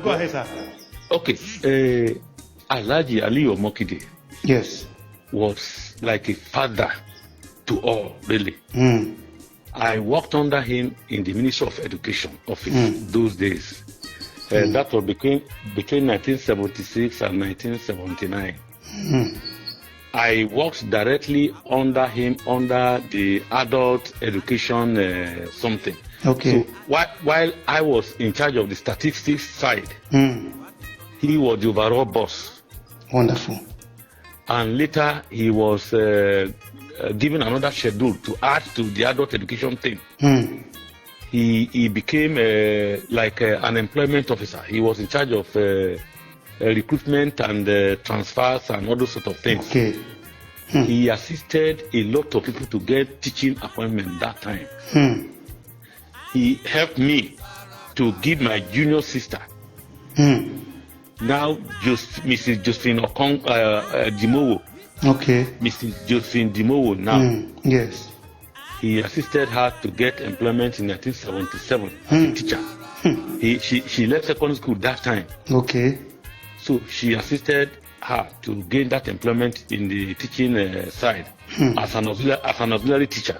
Go ahead, sir. Okay. Alhaji Aliyu Omokide. Yes. Was like a father to all, really. I worked under him in the Ministry of Education office those days. That was between 1976 and 1979. I worked directly under him under the adult education something. Okay. So while I was in charge of the statistics side, he was the overall boss. Wonderful. And later he was given another schedule to add to the adult education thing. He became like an employment officer. He was in charge of recruitment and transfers and all those sort of things. Okay. He assisted a lot of people to get teaching appointment that time. He helped me to give my junior sister, now just Mrs. Josephine Okongo Dimowo. Okay. Mrs. Josephine Dimowo now. Yes. He assisted her to get employment in 1977 as a teacher. She left secondary school that time. Okay. So she assisted her to gain that employment in the teaching side as an auxiliary teacher.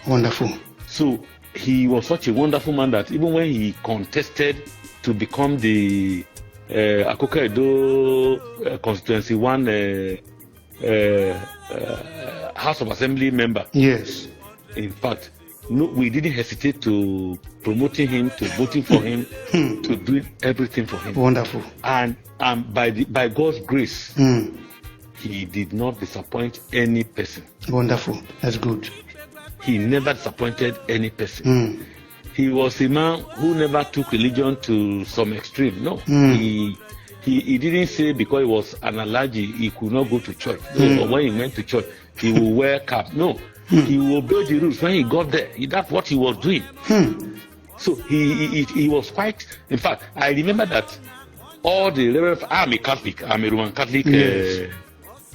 Wonderful. So he was such a wonderful man that even when he contested to become the Akoko-Edo Constituency 1 House of Assembly member. Yes. In fact, no, we didn't hesitate to promoting him, to voting for him, to doing everything for him. Wonderful. And by God's grace, he did not disappoint any person. Wonderful. That's good. He never disappointed any person. He was a man who never took religion to some extreme. No, he didn't say because he was an Alhaji he could not go to church. No, or when he went to church, he will wear cap. No, he will obey the rules. When he got there, that's what he was doing. So he was quite. In fact, I remember that all the Reverend. I'm a Catholic. I'm a Roman Catholic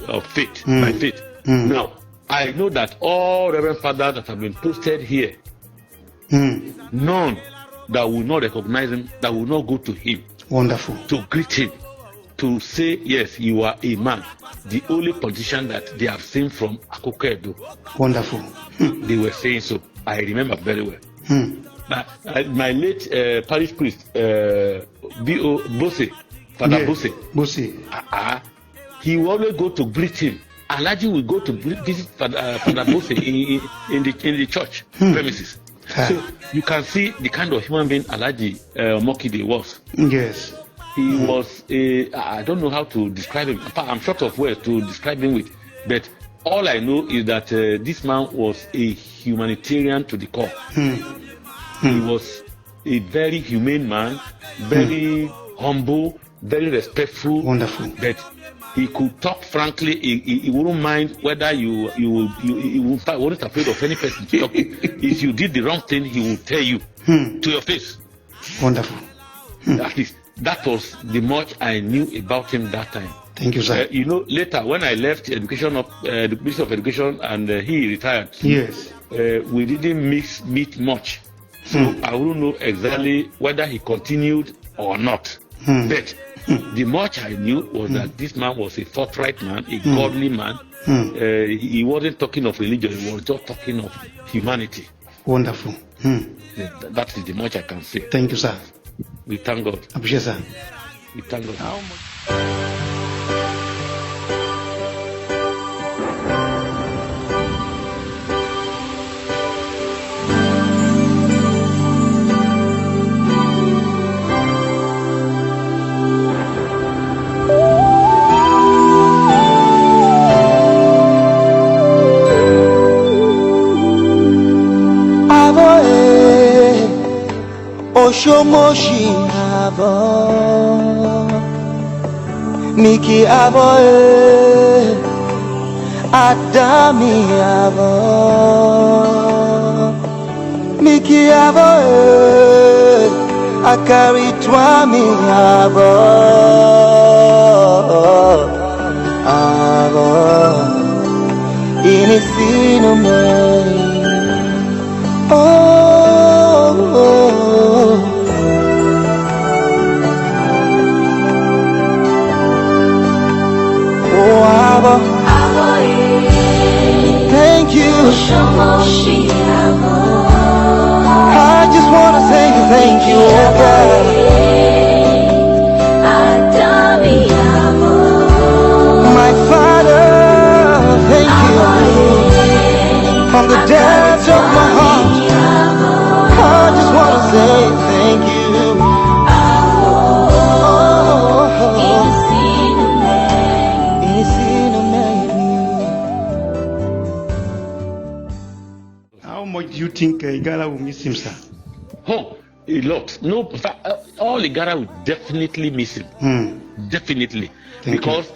of faith. My faith. Now I know that all Reverend Fathers that have been posted here. None that will not recognize him, that will not go to him. Wonderful. To greet him, to say, yes, you are a man. The only politician that they have seen from Akoko-Edo. Wonderful. They were saying so. I remember very well. My late parish priest, Bose, Father Bose, he will always go to greet him. Alhaji will go to visit Father Bose in the church premises. So you can see the kind of human being Alhaji Omokide was. Yes. He was I don't know how to describe him. I'm short of words to describe him with. But all I know is that this man was a humanitarian to the core. He was a very humane man, very humble, very respectful. Wonderful. But he could talk frankly. He wouldn't mind whether you wasn't afraid of any person to talk to. If you did the wrong thing, he will tell you to your face. Wonderful. At least that was the much I knew about him that time. Thank you, sir. Later when I left the Ministry of Education and he retired. Yes. We didn't meet much, so I wouldn't know exactly whether he continued or not. But the much I knew was that this man was a forthright man, a godly man. He wasn't talking of religion, he was just talking of humanity. Wonderful. That is the much I can say. Thank you, sir. We thank God. Appreciate, sir. We thank God. How much? Oshomoshi abo Miki abo Adami abo Miki abo Akari twami abo Inisino me you. I just want to say thank you, oh God. My Father, thank you. From the depths of my heart, I just want to say thank you. How much do you think Igala will miss him, sir? Oh, a lot. No, in fact, all Igala will definitely miss him. Definitely. Because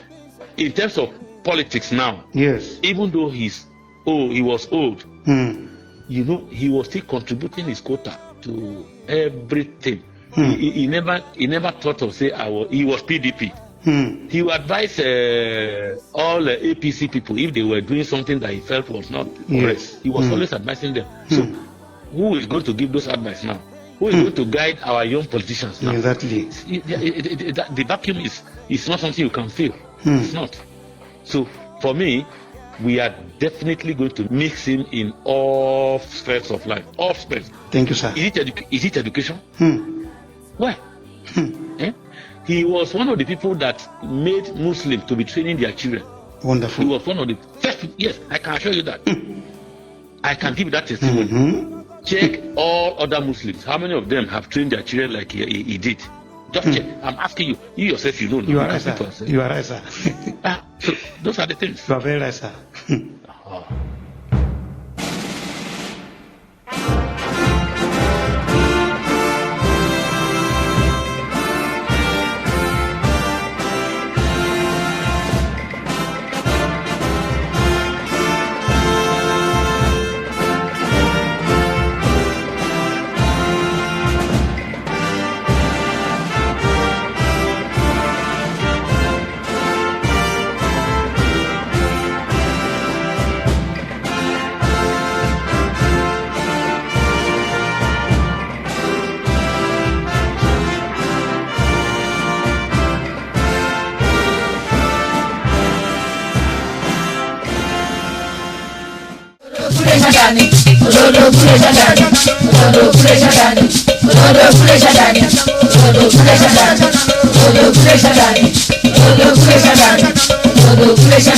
in terms of politics now, yes, even though he was old, you know, he was still contributing his quota to everything. He never thought of say he was PDP. He would advise all APC people if they were doing something that he felt was not correct. He was always advising them. So who is going to give those advice now? Who is going to guide our young politicians now? Exactly. The vacuum is not something you can feel. It's not. So for me, we are definitely going to mix him in all spheres of life. All spheres. Thank you, sir. Is it education? Why? He was one of the people that made Muslims to be training their children. Wonderful. He was one of the first. Yes, I can assure you that. I can give you that testimony. Check all other Muslims. How many of them have trained their children like he did? Just check. I'm asking you. You yourself, you know. You are right, sir. You are right, sir. So those are the things. You are very right, sir.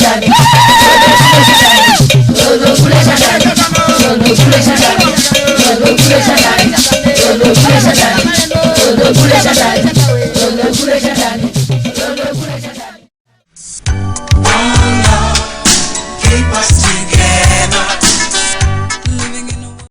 Daddy.